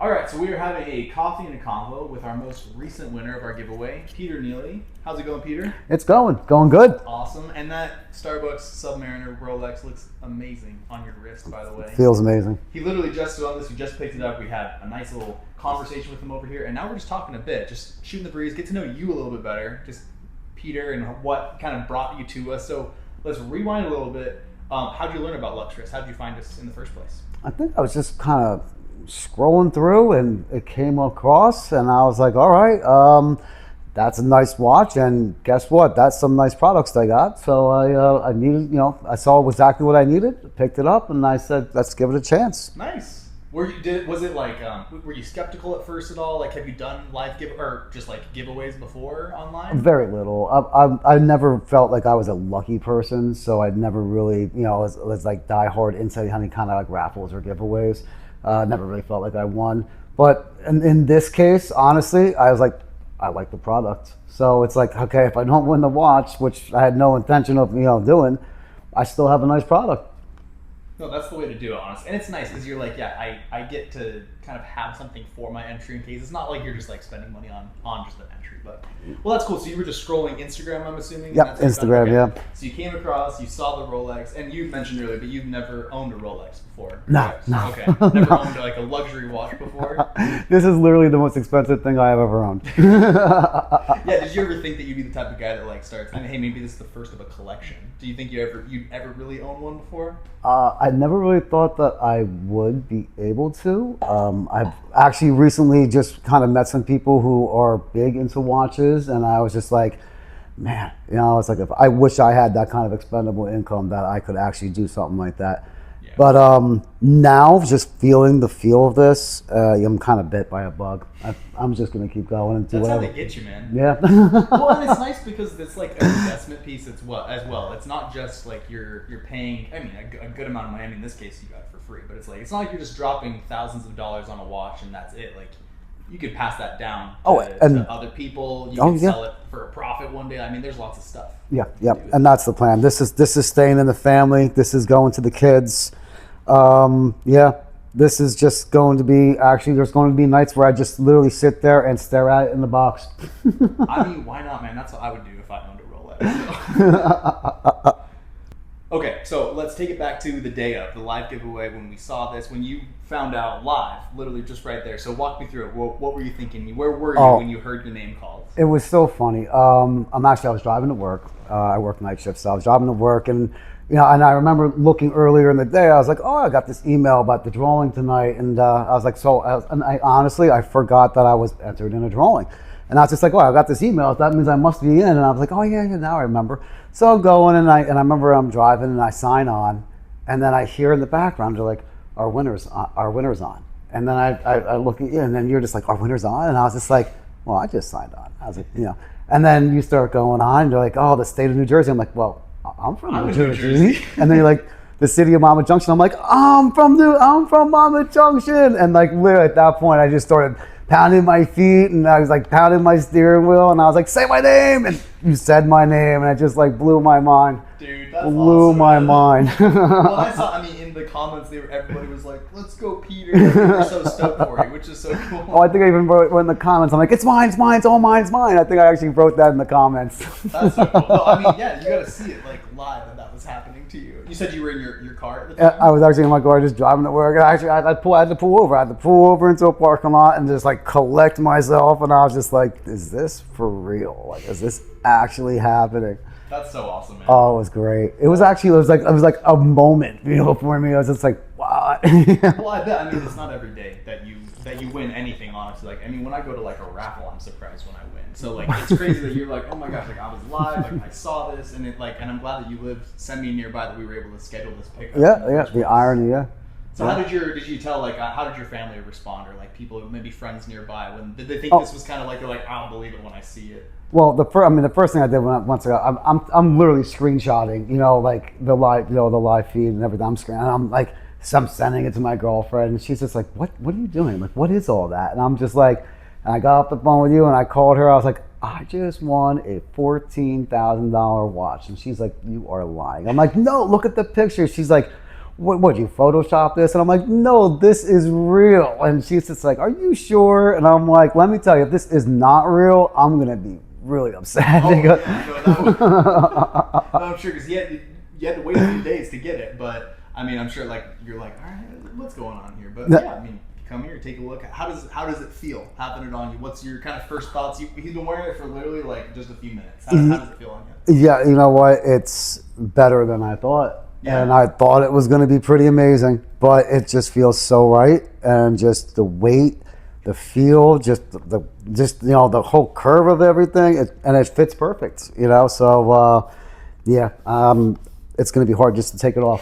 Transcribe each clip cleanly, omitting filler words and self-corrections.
All right, so we are having a coffee and a convo with our most recent winner of our giveaway, Peter Neely. How's it going, Peter? It's going good. Awesome. And that Starbucks Submariner Rolex looks amazing on your wrist, by the way. Feels amazing. He literally just stood on this. We just picked it up. We had a nice little conversation with him over here, and now we're just talking a bit, just shooting the breeze, get to know you a little bit better, just Peter and what kind of brought you to us. So let's rewind a little bit. How did you learn about LuxeWrist? How did you find us in the first place? I think I was just kind of scrolling through and it came across and I was like, all right, that's a nice watch, and guess what? That's some nice products they got. So I needed, I saw exactly what I needed, picked it up, and I said, let's give it a chance. Nice. Were you skeptical at first at all? Like, have you done giveaways before online? Very little. I never felt like I was a lucky person, so I'd never really, was like diehard into any kind of like raffles or giveaways. Never really felt like I won. But in this case, honestly, I was like, I like the product. So it's like, okay, if I don't win the watch, which I had no intention of, doing, I still have a nice product. No, that's the way to do it, honestly. And it's nice because you're like, yeah, I get to kind of have something for my entry in case. It's not like you're just like spending money on just an entry. But well, that's cool. So you were just scrolling Instagram, I'm assuming? Yep, Instagram, yeah. So you came across, you saw the Rolex, and you mentioned earlier, but you've never owned a Rolex before. No. Okay. Never owned like a luxury watch before? This is literally the most expensive thing I have ever owned. Yeah, did you ever think that you'd be the type of guy that like starts, hey, maybe this is the first of a collection? Do you think you'd ever really own one before? I never really thought that I would be able to. I've actually recently just kind of met some people who are big into watches, and I was just like, man, it's like, if I wish I had that kind of expendable income that I could actually do something like that. Yeah. But now, just feeling the feel of this, I'm kind of bit by a bug. I'm just going to keep going and do whatever. That's how they get you, man. Yeah. Well, and it's nice because it's like an investment piece as well. It's not just like you're paying, a good amount of money. In this case, you got it for free. But it's not like you're just dropping thousands of dollars on a watch and that's it. Like, you could pass that down to other people. You can sell it for a profit one day. There's lots of stuff. Yeah, and that's the plan. This is staying in the family. This is going to the kids. This is just going to be, there's going to be nights where I just literally sit there and stare at it in the box. Why not, man? That's what I would do if I owned a Rolex. So. Okay, so let's take it back to the day of the live giveaway when we saw this, when you found out live, literally just right there. So walk me through it. What were you thinking? Where were you when you heard your name called? It was so funny. I was driving to work. I work night shift, so I was driving to work, and and I remember looking earlier in the day. I was like, oh, I got this email about the drawing tonight, and I was like, I forgot that I was entered in a drawing. And I was just like, oh, I got this email. That means I must be in. And I was like, oh, yeah, now I remember. So I'm going, and I remember I'm driving, and I sign on. And then I hear in the background, they're like, our winner's on. And then I look at you, and then you're just like, our winner's on? And I was just like, well, I just signed on. I was like, And then you start going on, and you're like, oh, the state of New Jersey. I'm like, well, I'm from New Jersey. And then you're like, the city of Monmouth Junction. I'm like, I'm from Monmouth Junction. And like, literally at that point, I just started pounding my feet, and I was like pounding my steering wheel, and I was like, say my name, and you said my name, and it just like blew my mind. Dude, that's blew awesome, my mind. Well, I saw, in the comments, everybody was like, let's go, Peter. They were so stoked for you, which is so cool. Oh, I think I even wrote in the comments, I'm like, it's mine, it's all mine, it's mine. I think I actually wrote that in the comments. That's so cool. No, yeah, you got to see it like live that was happening to you. You said you were in your car at the time? I was actually in my car just driving to work. I had to pull over. I had to pull over into a parking lot and just like collect myself. And I was just like, is this for real? Like, is this actually happening? That's so awesome, man. Oh, it was great. It was like a moment, for me. I was just like, wow. Well, I bet. It's not every day that you win anything, honestly. Like, when I go to like a raffle, I'm surprised when I win. So like, it's crazy that you're like, oh my gosh, like I was live, like I saw this, and and I'm glad that you live semi-nearby that we were able to schedule this pickup. Yeah, the irony, yeah. So how did you tell, how did your family respond, or like people, maybe friends nearby, did they think this was kind of like, they're like, I'll believe it when I see it? Well, the first thing I did once I got, I'm literally screenshotting, like the live feed and everything. I'm sending it to my girlfriend, and she's just like, what are you doing? Like, what is all that? And I'm just like, and I got off the phone with you, and I called her. I was like, I just won a $14,000 watch. And she's like, you are lying. I'm like, no, look at the picture. She's like, what you Photoshop this? And I'm like, no, this is real. And she's just like, are you sure? And I'm like, let me tell you, if this is not real, I'm gonna be really upset. Oh, yeah, no, that was, I'm sure because you had to wait a few days to get it, but I mean, I'm sure like you're like, all right, what's going on here? But yeah, I mean, come here, take a look. How does it feel having it on you? What's your kind of first thoughts? He's been wearing it for literally like just a few minutes. How does it feel on you? Yeah, you know what? It's better than I thought. Yeah. And I thought it was going to be pretty amazing, but it just feels so right, and just the weight, the feel, just the whole curve of everything, and it fits perfect. So it's going to be hard just to take it off.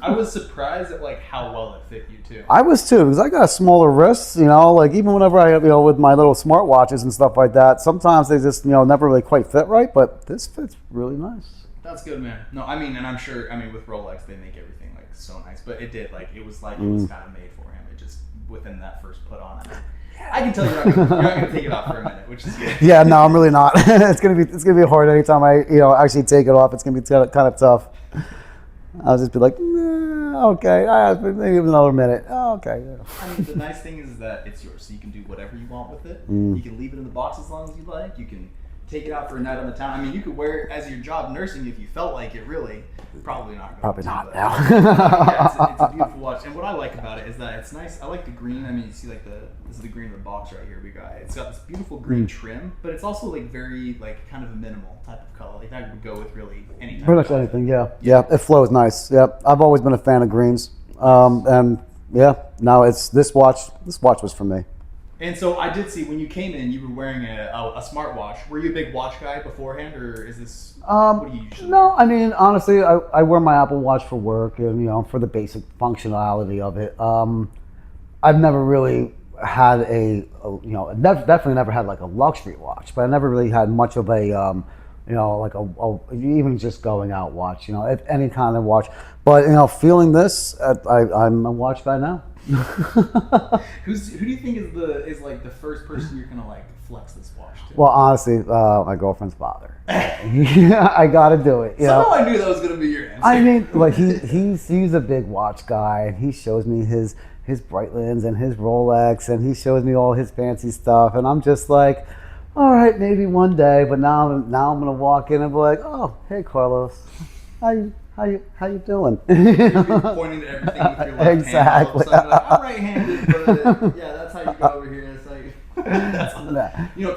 I was surprised at like how well it fit you too. I was too, because I got smaller wrists. Like even whenever I with my little smartwatches and stuff like that, sometimes they just never really quite fit right, but this fits really nice. That's good, man. No, I mean, and I'm sure, with Rolex, they make everything like so nice, but it did, like, it was kind of made for him. It just, within that first put on, I can tell you're not going to take it off for a minute, which is good. Yeah, no, I'm really not. It's gonna be hard anytime I actually take it off. It's gonna be kind of tough. I'll just be like, okay, maybe another minute. Oh, okay. I mean, the nice thing is that it's yours, so you can do whatever you want with it. You can leave it in the box as long as you like. You can take it out for a night on the town. I mean, you could wear it as your job nursing if you felt like it. Really, probably not. Probably not now. Yeah, it's a beautiful watch, and what I like about it is that it's nice. I like the green. I mean, you see like this is the green of the box right here. It's got this beautiful green trim, but it's also like very like kind of a minimal type of color. Like that would go with really any type. Pretty much anything. Yeah. It flows nice. Yeah, I've always been a fan of greens. And yeah, now it's this watch. This watch was for me. And so I did see when you came in, you were wearing a smartwatch. Were you a big watch guy beforehand, or is this what do you usually No, wear? I mean, honestly, I wear my Apple Watch for work and, for the basic functionality of it. I've never really had definitely never had like a luxury watch, but I never really had much of a, like a even just going out watch, if any kind of watch. But, feeling this, I'm a watch guy now. Who do you think is like the first person you're gonna like flex this watch to? Well, honestly, my girlfriend's father. I gotta do it. Somehow I knew that was gonna be your answer. I mean, like he's a big watch guy, and he shows me his Breitlands and his Rolex, and he shows me all his fancy stuff, and I'm just like, all right, maybe one day. But now I'm gonna walk in and be like, oh, hey, Carlos, how you doing? You're pointing to everything with your left exactly. hand. All of a sudden, like, I'm right-handed, but yeah, that's how you go over here. It's like that's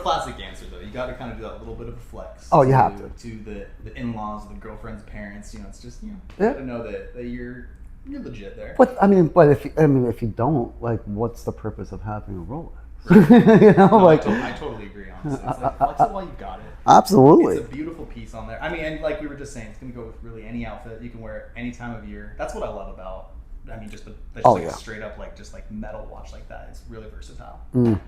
classic answer though. You got to kind of do that little bit of a flex. Oh, you have to the in-laws, the girlfriend's parents. It's just you got to know that you're legit there. But if you don't, like, what's the purpose of having a Rolex? I totally agree. Honestly, it's like flex it while you got it. Absolutely. It's a beautiful piece on there. I mean, and like we were just saying, it's going to go with really any outfit. You can wear it any time of year. That's what I love about, just a straight up, like, just like metal watch like that. It's really versatile. Cool.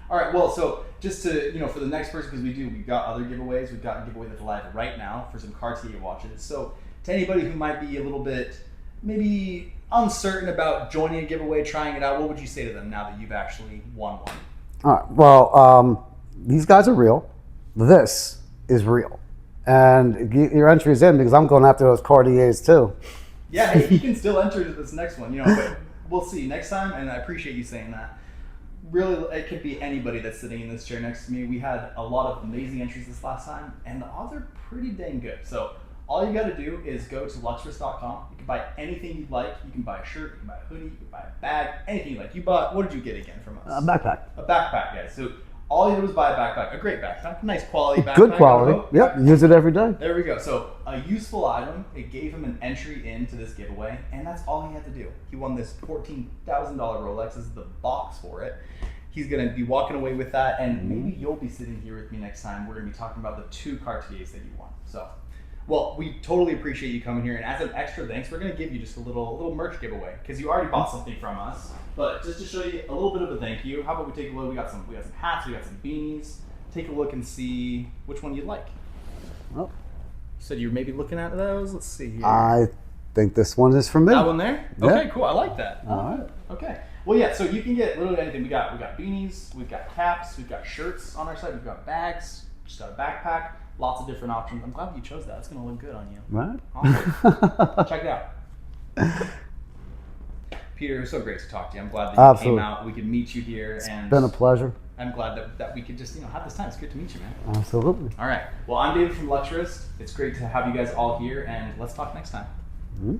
All right, well, so just to, for the next person, because we've got other giveaways. We've got a giveaway that's live right now for some Cartier watches. So to anybody who might be a little bit maybe uncertain about joining a giveaway, trying it out, what would you say to them now that you've actually won one? All right, well, these guys are real. This is real. And your entry is in because I'm going after those Cartiers too. Yeah, hey, you can still enter this next one, but we'll see next time, and I appreciate you saying that. Really, it could be anybody that's sitting in this chair next to me. We had a lot of amazing entries this last time, and the odds are pretty dang good. So all you got to do is go to LuxeWrist.com. You can buy anything you'd like. You can buy a shirt, you can buy a hoodie, you can buy a bag, anything you like. You bought, what did you get again from us? A backpack. A backpack, guys. So all you did was buy a backpack, a great backpack, nice quality backpack. Good quality. Yep, use it every day. There we go. So a useful item. It gave him an entry into this giveaway, and that's all he had to do. He won this $14,000 Rolex. This is the box for it. He's going to be walking away with that, and maybe you'll be sitting here with me next time. We're going to be talking about the 2 Cartiers that you won. So, well, we totally appreciate you coming here, and as an extra thanks, we're going to give you just a little merch giveaway because you already bought something from us. But just to show you a little bit of a thank you, how about we take a look? We got some hats, we got some beanies. Take a look and see which one you'd like. Oh. You said you were maybe looking at those. Let's see here. I think this one is for me. That one there? Yeah. Okay, cool. I like that. All right. Okay. Well, yeah, so you can get literally anything. We got beanies, we've got caps, we've got shirts on our site, we've got bags, just got a backpack, lots of different options. I'm glad you chose that. It's going to look good on you. Right. Awesome. Check it out. Peter, it was so great to talk to you. I'm glad that you Absolutely. came out. We could meet you here, and Been a pleasure. I'm glad that we could just have this time. It's good to meet you, man. Absolutely. All right. Well, I'm David from LuxeWrist. It's great to have you guys all here, and let's talk next time. Mhm.